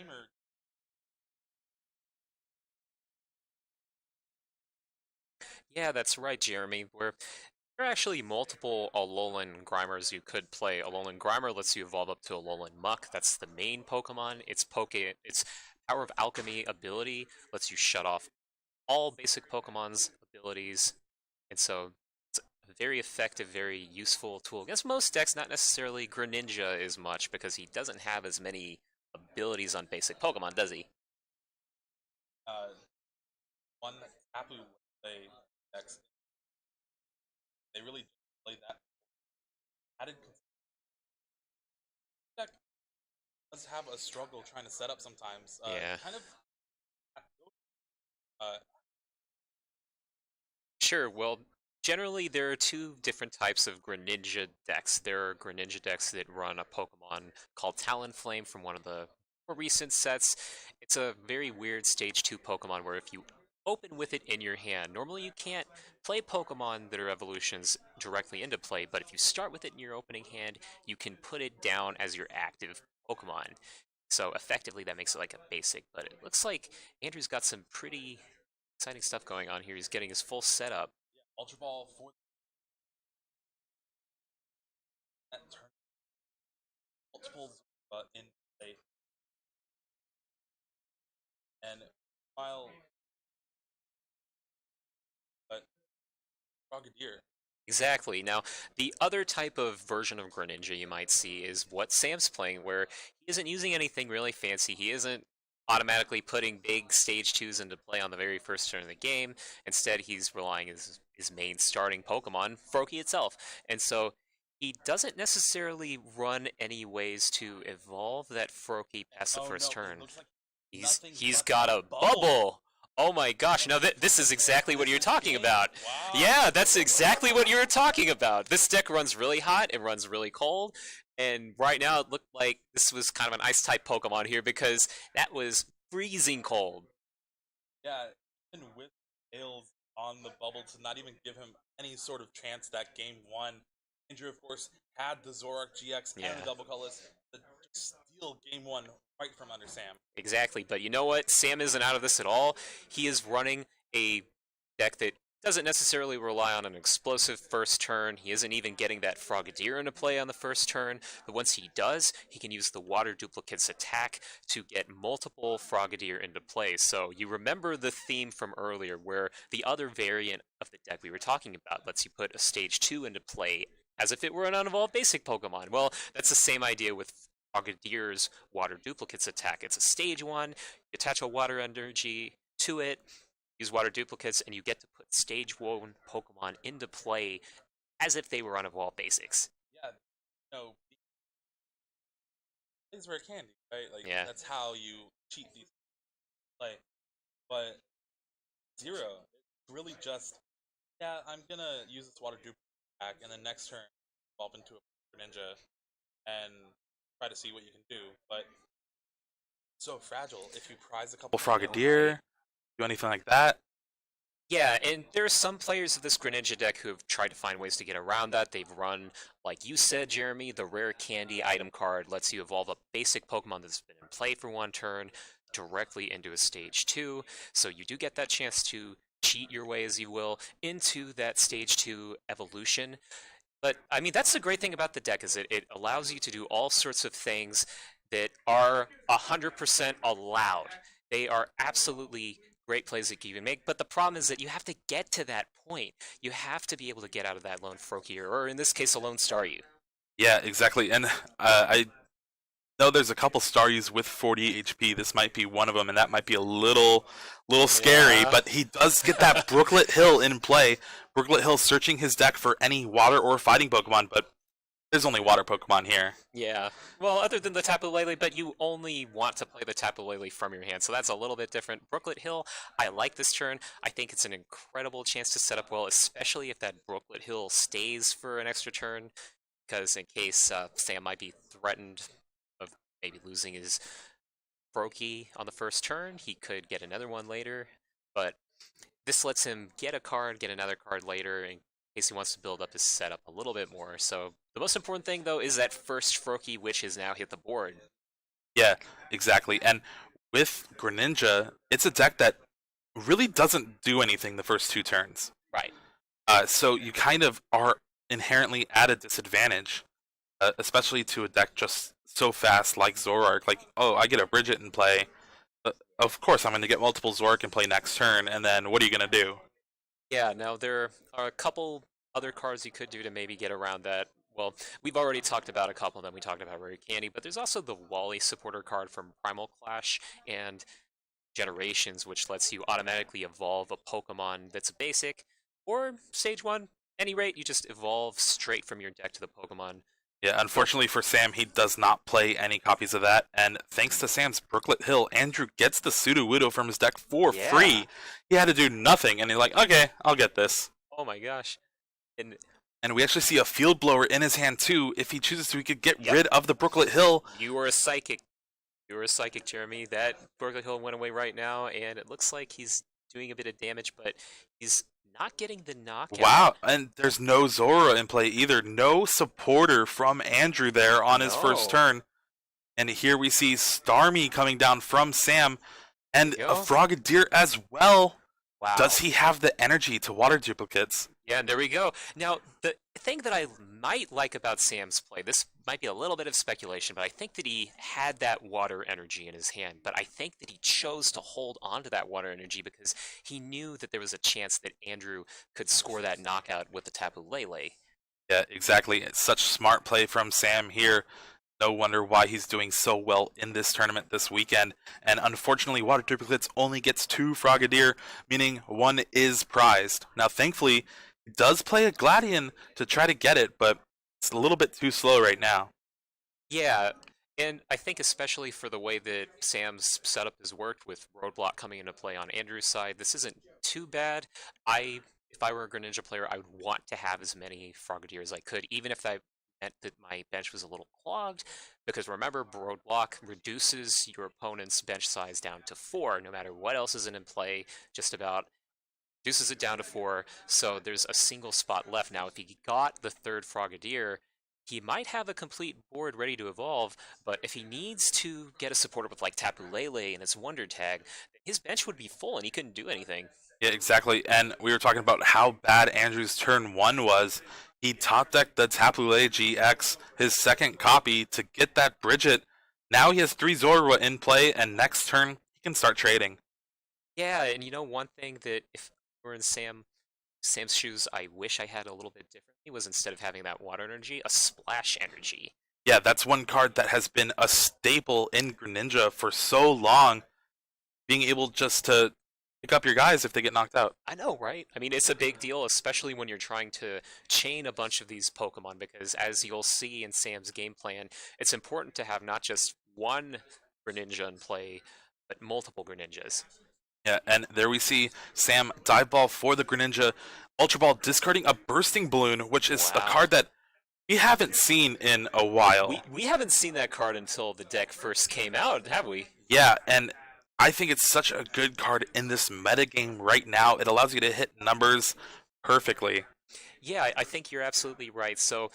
Grimer. Yeah, that's right, Jeremy. There are actually multiple Alolan Grimers you could play. Alolan Grimer lets you evolve up to Alolan Muck. That's the main Pokemon. Its Power of Alchemy ability lets you shut off all basic Pokemon's abilities, and so it's a very effective, very useful tool against most decks. Not necessarily Greninja as much because he doesn't have as many abilities on basic Pokemon, does he? Uh, One Tapu play decks. They really play that added deck does have a struggle trying to set up sometimes. Yeah. Kind of. Uh, Sure, well, generally there are two different types of Greninja decks. There are Greninja decks that run a Pokemon called Talonflame from one of the more recent sets. It's a very weird Stage 2 Pokemon where if you open with it in your hand, normally you can't play Pokemon that are evolutions directly into play, but if you start with it in your opening hand, you can put it down as your active Pokemon. So effectively that makes it like a basic, but it looks like Andrew's got some pretty exciting stuff going on here. He's getting his full setup. yeah, Ultra Ball for that turn multiple in play, and while but Frogadier. Exactly. Now, the other type of version of Greninja you might see is what Sam's playing, where he isn't using anything really fancy. He isn't automatically putting big stage twos into play on the very first turn of the game. Instead, he's relying his main starting Pokemon, Froakie itself. And so he doesn't necessarily run any ways to evolve that Froakie past the Oh first no, it turn. looks like nothing He's but got a a bubble. bubble. Oh my gosh! And Now this this is is exactly what this you're is talking game. about. Wow. Yeah, that's exactly what you were talking about. This deck runs really hot. It runs really cold. And right now it looked like this was kind of an ice type Pokemon here because that was freezing cold. Yeah, even with Tails on the bubble to not even give him any sort of chance that game one. Andrew, of course, had the Zoroark GX and the Yeah, double colors to steal game one right from under Sam. exactly. But you know what? Sam isn't out of this at all. He is running a deck that doesn't necessarily rely on an explosive first turn. He isn't even getting that Frogadier into play on the first turn. But once he does, he can use the Water Duplicate's attack to get multiple Frogadier into play. So you remember the theme from earlier where the other variant of the deck we were talking about lets you put a stage 2 into play as if it were an unevolved basic Pokemon. Well, that's the same idea with Frogadier's Water Duplicate's attack. It's a stage 1, you attach a Water Energy to it, use Water Duplicates, and you get to put stage 1 Pokemon into play as if they were unevolved basics. Yeah, no, things were candy, right? Like Yeah. that's how you cheat these play. But Zero, it's really just yeah, I'm gonna use this water dupe attack, and then next turn evolve into a ninja and try to see what you can do. But so fragile if you prize a couple Frogadier, do anything like that. Yeah, and there are some players of this Greninja deck who have tried to find ways to get around that. They've run, like you said, Jeremy, the rare candy item card lets you evolve a basic Pokemon that's been in play for one turn directly into a stage 2. So you do get that chance to cheat your way, as you will, into that stage 2 evolution. But I mean, that's the great thing about the deck is it allows you to do all sorts of things that are 100% allowed. They are absolutely great plays that you can make, but the problem is that you have to get to that point. You have to be able to get out of that lone Froakie, or in this case, a lone Staryu. Yeah, exactly. And I know there's a couple Staryus with 40 HP. This might be one of them, and that might be a little scary. Yeah. But he does get that Brooklet Hill in play. Brooklet Hill searching his deck for any water or fighting Pokemon, but there's only water Pokemon here. Yeah. Well, other than the Tapu Lele, but you only want to play the Tapu Lele from your hand, so that's a little bit different. Brooklet Hill, I like this turn. I think it's an incredible chance to set up well, especially if that Brooklet Hill stays for an extra turn, because in case Sam might be threatened of maybe losing his Froakie on the first turn, he could get another one later, but this lets him get a card, get another card later, in case he wants to build up his setup a little bit more. So the most important thing, though, is that first Froakie, which has now hit the board. Yeah, exactly. And with Greninja, it's a deck that really doesn't do anything the first two turns. Right. So you kind of are inherently at a disadvantage, especially to a deck just so fast like Zoroark. Like, oh, I get a Bridget in play. Of course, I'm going to get multiple Zoroark in play next turn, and then what are you going to do? Yeah, now there are a couple other cards you could do to maybe get around that. Well, we've already talked about a couple of them. We talked about Rare Candy, but there's also the Wally supporter card from Primal Clash and Generations, which lets you automatically evolve a Pokemon that's a basic, or Stage 1, any rate, you just evolve straight from your deck to the Pokemon. Yeah, So, unfortunately for Sam, he does not play any copies of that, and thanks to Sam's Brooklet Hill, Andrew gets the Sudowoodo from his deck for yeah. free. He had to do nothing, and he's like, okay, I'll get this. Oh my gosh. And, And we actually see a Field Blower in his hand too. If he chooses to, he could get yep, rid of the Brooklet Hill. you were a psychic. You were a psychic, Jeremy. That Burger Hill went away right now, and it looks like he's doing a bit of damage, but he's not getting the knockout. Wow, and there's no Zora in play either. No supporter from Andrew there on his first No. turn. And here we see Starmie coming down from Sam, There you and a go. Frogadier as well. Does Wow. he have the energy to water duplicates? Yeah, and there we go. Now, the thing that I might like about Sam's play, this might be a little bit of speculation, but I think that he had that water energy in his hand. But I think that he chose to hold on to that water energy because he knew that there was a chance that Andrew could score that knockout with the Tapu Lele. Yeah, exactly. It's such smart play from Sam here. No wonder why he's doing so well in this tournament this weekend. And unfortunately, Water Duplicates only gets 2 Frogadier, meaning 1 is prized. Now, thankfully, he does play a Gladion to try to get it, but it's a little bit too slow right now. Yeah, and I think especially for the way that Sam's setup has worked with Roadblock coming into play on Andrew's side, this isn't too bad. If I were a Greninja player, I would want to have as many Frogadier as I could, even if that meant that my bench was a little clogged, because remember, Roadblock reduces your opponent's bench size down to 4, no matter what else isn't in play, just about reduces it down to 4, so there's a single spot left. Now, if he got the third Frogadier, he might have a complete board ready to evolve, but if he needs to get a supporter with like Tapu Lele and his Wonder Tag, his bench would be full and he couldn't do anything. Yeah, exactly. And we were talking about how bad Andrew's turn 1 was. He top decked the Tapu Lele GX, his second copy, to get that Bridget. Now he has 3 Zorua in play, and next turn, he can start trading. Yeah, and you know one thing that if I were in Sam's shoes, I wish I had a little bit differently was instead of having that water energy, a splash energy. Yeah, that's one card that has been a staple in Greninja for so long, being able just to pick up your guys if they get knocked out. I know, right? I mean, it's a big deal, especially when you're trying to chain a bunch of these Pokemon, because as you'll see in Sam's game plan, it's important to have not just one Greninja in play, but multiple Greninjas. Yeah, and there we see Sam dive ball for the Greninja, Ultra Ball discarding a Bursting Balloon, which is a Wow. card that we haven't seen in a We, while. we haven't seen that card until the deck first came out, have we? Yeah, and I think it's such a good card in this metagame right now. It allows you to hit numbers perfectly. Yeah, I think you're absolutely right. So when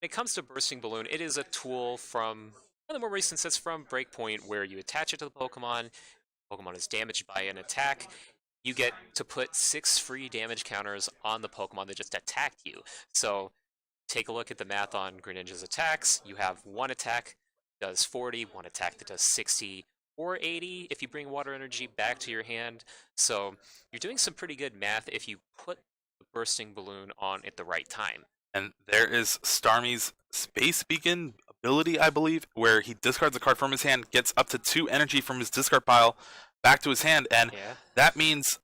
it comes to Bursting Balloon, it is a tool from one of the more recent sets from Breakpoint where you attach it to the Pokemon. Pokemon is damaged by an attack. You get to put 6 free damage counters on the Pokemon that just attacked you. So take a look at the math on Greninja's attacks. You have one attack that does 40, one attack that does 60 or 80 if you bring water energy back to your hand. So you're doing some pretty good math if you put the bursting balloon on at the right time. And there is Starmie's Space Beacon ability, I believe, where he discards a card from his hand, gets up to 2 energy from his discard pile back to his hand, and Yeah. that means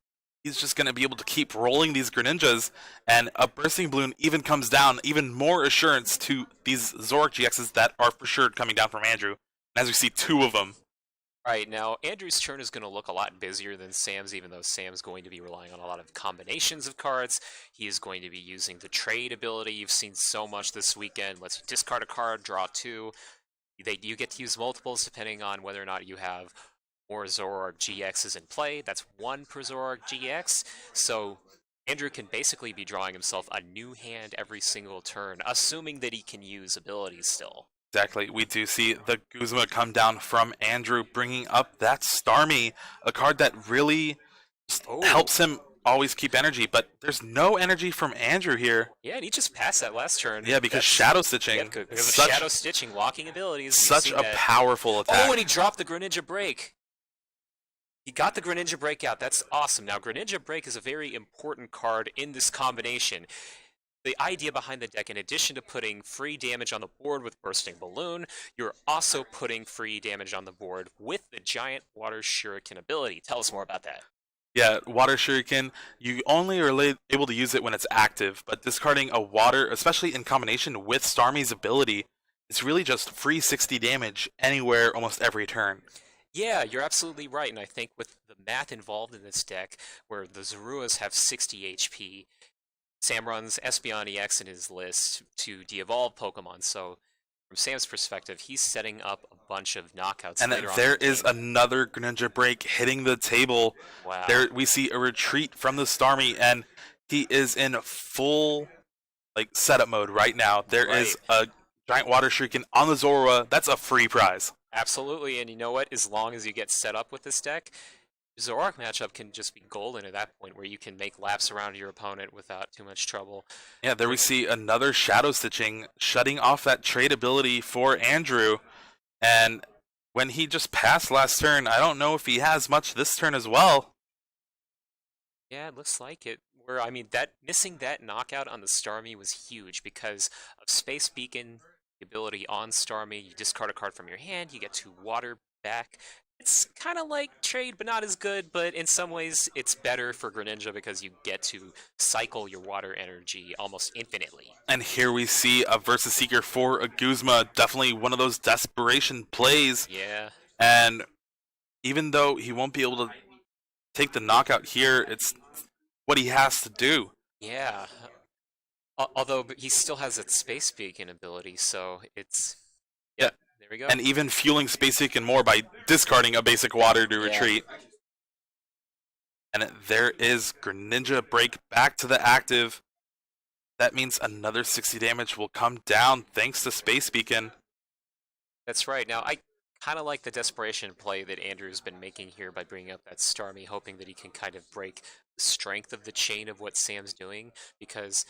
he's just going to be able to keep rolling these Greninjas, and a Bursting Balloon even comes down, even more assurance to these Zoroark GXs that are for sure coming down from Andrew. And as we see 2 of them. Right, now Andrew's turn is going to look a lot busier than Sam's, even though Sam's going to be relying on a lot of combinations of cards. He is going to be using the trade ability you've seen so much this weekend. Lets you discard a card, draw 2. You get to use multiples depending on whether or not you have more Zoroark GXs in play. That's 1 per Zoroark GX. So Andrew can basically be drawing himself a new hand every single turn, assuming that he can use abilities still. Exactly. We do see the Guzma come down from Andrew, bringing up that Starmie, a card that really just Oh, helps him always keep energy. But there's no energy from Andrew here. yeah, and he just passed that last turn. Yeah, because That's Shadow yep, Stitching good is because of such shadow stitching, locking abilities. We've such seen a that. powerful attack. Oh, and he dropped the Greninja Break. He got the Greninja Break out. That's awesome. Now, Greninja Break is a very important card in this combination. The idea behind the deck, in addition to putting free damage on the board with Bursting Balloon, you're also putting free damage on the board with the Giant Water Shuriken ability. Tell us more about that. Yeah, Water Shuriken, you only are able to use it when it's active, but discarding a water, especially in combination with Starmie's ability, it's really just free 60 damage anywhere almost every turn. Yeah, you're absolutely right, and I think with the math involved in this deck, where the Zoruas have 60 HP, Sam runs Espeon EX in his list to de-evolve Pokemon, so from Sam's perspective, he's setting up a bunch of knockouts And later on there in the is game. another Greninja Break hitting the table. Wow. There we see a retreat from the Starmie, and he is in full setup mode right now. There is Right. a Giant Water Shuriken on the Zorua. That's a free prize. Absolutely, and you know what? As long as you get set up with this deck, Zoroark matchup can just be golden at that point, where you can make laps around your opponent without too much trouble. Yeah, there we see another Shadow Stitching, shutting off that trade ability for Andrew. And when he just passed last turn, I don't know if he has much this turn as well. Yeah, it looks like it. Where I mean, that missing that knockout on the Starmie was huge because of Space Beacon, the ability on Starmie. You discard a card from your hand, you get to water back. It's kind of like trade, but not as good. But in some ways, it's better for Greninja because you get to cycle your water energy almost infinitely. And here we see a Versus Seeker for a Guzma, definitely one of those desperation plays. Yeah. And even though he won't be able to take the knockout here, it's what he has to do. Yeah. Although he still has that Space Beacon ability, so it's... Yeah. Yep, there we go. And even fueling Space Beacon more by discarding a basic water to retreat. And there is Greninja Break back to the active. That means another 60 damage will come down thanks to Space Beacon. That's right. Now, I kind of like the desperation play that Andrew's been making here by bringing up that Starmie, hoping that he can kind of break the strength of the chain of what Sam's doing, because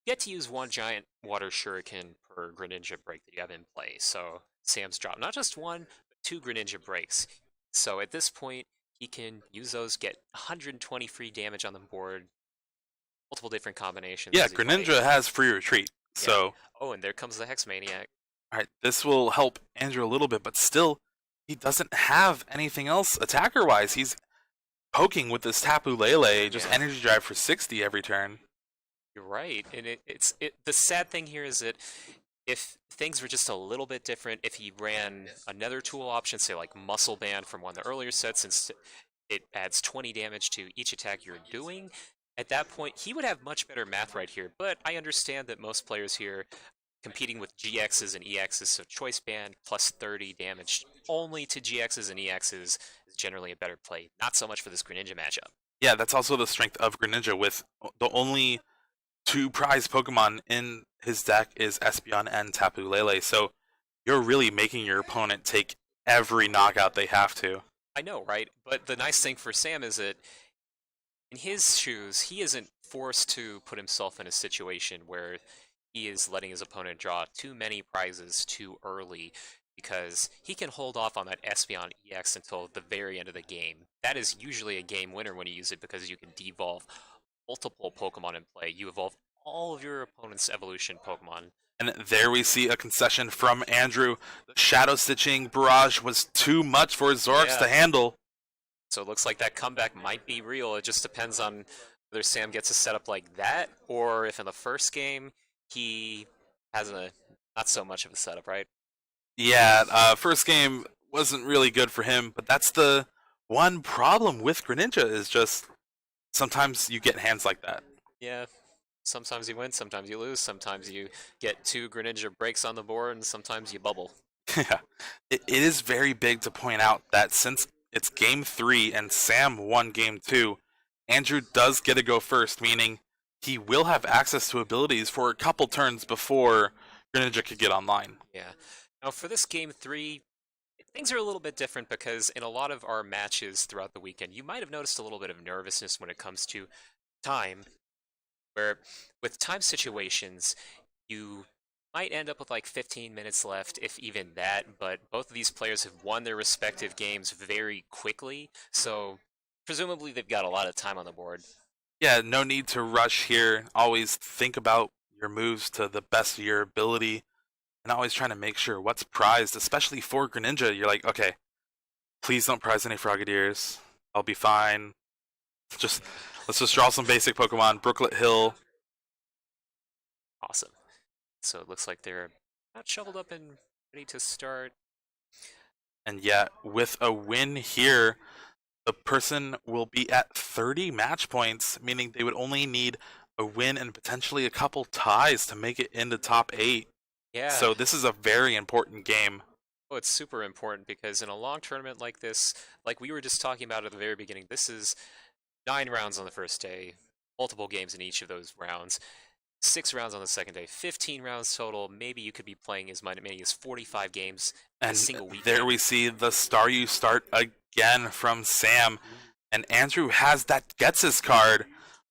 you get to use one giant water shuriken per Greninja break that you have in play. So Sam's dropped not just one, but two Greninja breaks. So at this point, he can use those, get 120 free damage on the board, multiple different combinations. Yeah, as he Greninja plays. has free retreat. So, Oh, and there comes the Hex Maniac. alright, this will help Andrew a little bit, but still, he doesn't have anything else attacker-wise. He's poking with this Tapu Lele, just Yeah. energy drive for 60 every turn. You're right, and the sad thing here is that if things were just a little bit different, if he ran another tool option, say like Muscle Band from one of the earlier sets, since it adds 20 damage to each attack you're doing, at that point he would have much better math right here. But I understand that most players here competing with GXs and EXs, so Choice Band plus 30 damage only to GXs and EXs is generally a better play. Not so much for this Greninja matchup. Yeah, that's also the strength of Greninja, with the only two prize Pokemon in his deck is Espeon and Tapu Lele, so you're really making your opponent take every knockout they have to. I know, right? But the nice thing for Sam is that in his shoes, he isn't forced to put himself in a situation where he is letting his opponent draw too many prizes too early, because he can hold off on that Espeon EX until the very end of the game. That is usually a game winner when you use it, because you can devolve multiple Pokemon in play. You evolve all of your opponent's evolution Pokemon. And there we see a concession from Andrew. The Shadow Stitching barrage was too much for Zorks Yeah. to handle. So it looks like that comeback might be real. It just depends on whether Sam gets a setup like that, or if in the first game he has a not so much of a setup, right? Yeah, first game wasn't really good for him, but that's the one problem with Greninja, is just sometimes you get hands like that. Yeah. Sometimes you win, sometimes you lose, sometimes you get two Greninja breaks on the board, and sometimes you bubble. Yeah, it is very big to point out that since it's game 3 and Sam won game 2, Andrew does get to go first, meaning he will have access to abilities for a couple turns before Greninja could get online. Yeah. Now for this game 3, things are a little bit different because in a lot of our matches throughout the weekend, you might have noticed a little bit of nervousness when it comes to time, where with time situations, you might end up with like 15 minutes left, if even that, but both of these players have won their respective games very quickly, so presumably they've got a lot of time on the board. Yeah, no need to rush here. Always think about your moves to the best of your ability, and always trying to make sure what's prized, especially for Greninja. You're like, okay, please don't prize any Frogadiers. I'll be fine. Just let's just draw some basic Pokemon. Brooklet Hill. Awesome. So it looks like they're about shoveled up and ready to start. And yet, with a win here, the person will be at 30 match points, meaning they would only need a win and potentially a couple ties to make it into top 8. Yeah. So this is a very important game. Oh, it's super important because in a long tournament like this, like we were just talking about at the very beginning, this is 9 rounds on the first day, multiple games in each of those rounds, 6 rounds on the second day, 15 rounds total. Maybe you could be playing as many as 45 games in a single weekend. There we see the Staryu start again from Sam. And Andrew has that Gets card,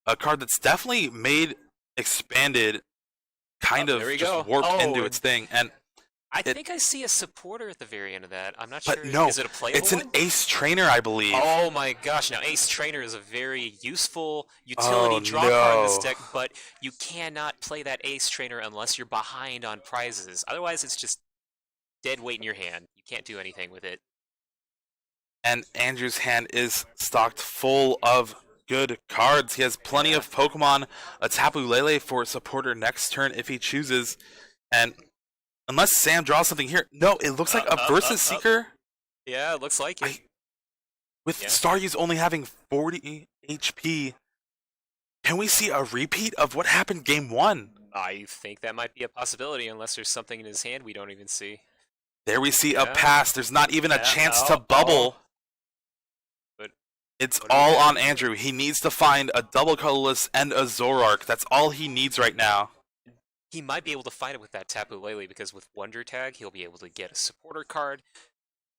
a card that's definitely made expanded, kind of just warped into its thing. And I think I see a supporter at the very end of that. I'm not but sure. No, is it a playable it's an one? Ace Trainer, I believe. Oh my gosh! Now Ace Trainer is a very useful utility draw card in this deck, but you cannot play that Ace Trainer unless you're behind on prizes. Otherwise, it's just dead weight in your hand. You can't do anything with it. And Andrew's hand is stocked full of good cards. He has plenty of Pokemon, a Tapu Lele for supporter next turn if he chooses. And unless Sam draws something here, no, it looks like a Versus Seeker. Yeah, it looks like it. With Staryu's only having 40 HP, can we see a repeat of what happened game 1? I think that might be a possibility unless there's something in his hand we don't even see. There we see a pass. There's not even a chance to bubble. It's all on Andrew. He needs to find a double colorless and a Zoroark. That's all he needs right now. He might be able to find it with that Tapu Lele because with Wonder Tag, he'll be able to get a supporter card.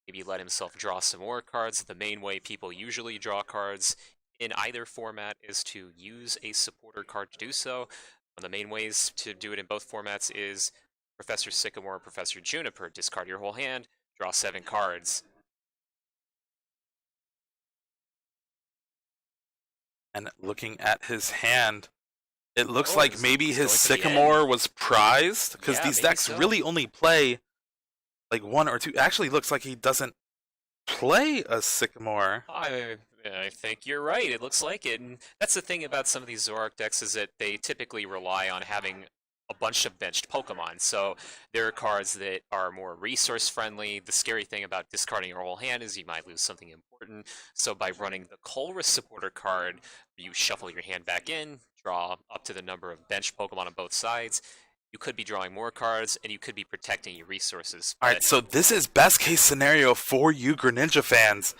Maybe let himself draw some more cards. The main way people usually draw cards in either format is to use a supporter card to do so. One of the main ways to do it in both formats is Professor Sycamore and Professor Juniper. Discard your whole hand, draw 7 cards. And looking at his hand, it looks like maybe his Sycamore was prized, because these decks really only play like 1 or 2. Actually, looks like he doesn't play a Sycamore. I think you're right. It looks like it. And that's the thing about some of these Zoroark decks is that they typically rely on having a bunch of benched Pokemon. So there are cards that are more resource friendly. The scary thing about discarding your whole hand is you might lose something important. So by running the Colress supporter card, you shuffle your hand back in, draw up to the number of benched Pokemon on both sides. You could be drawing more cards, and you could be protecting your resources. Alright, so this is best case scenario for you Greninja fans.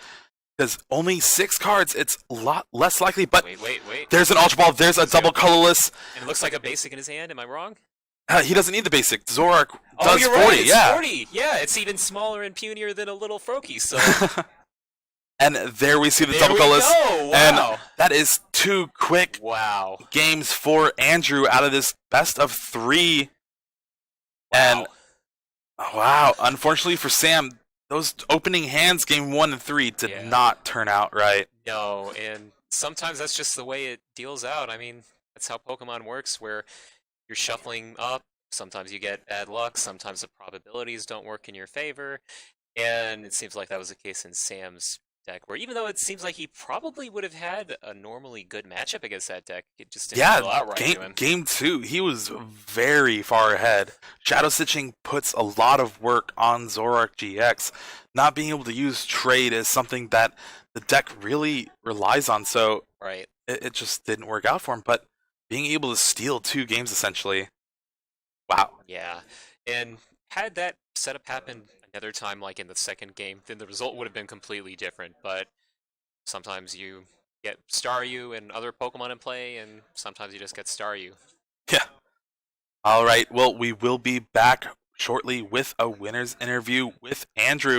Because only 6 cards, it's a lot less likely, but wait. There's an Ultra Ball, there's a double colorless. And it looks like a basic in his hand, am I wrong? He doesn't need the basic. Zoroark does you're 40, right, it's yeah. 40. Yeah, it's even smaller and punier than a little Froakie, so... And there we see the double colorless. Wow. And that is 2 quick games for Andrew out of this best of 3. And wow, unfortunately for Sam, those opening hands game 1 and 3 did not turn out right. No, and sometimes that's just the way it deals out. I mean, that's how Pokemon works, where you're shuffling up, sometimes you get bad luck, sometimes the probabilities don't work in your favor, and it seems like that was the case in Sam's deck, where even though it seems like he probably would have had a normally good matchup against that deck, it just didn't feel out right to him. Game 2, he was very far ahead. Shadow Stitching puts a lot of work on Zoroark GX. Not being able to use trade is something that the deck really relies on, so it just didn't work out for him, but being able to steal 2 games essentially, wow. Yeah, and had that setup happened another time, like in the second game, then the result would have been completely different, but sometimes you get Staryu and other Pokemon in play, and sometimes you just get Staryu. Yeah. All right. Well, we will be back shortly with a winner's interview with Andrew.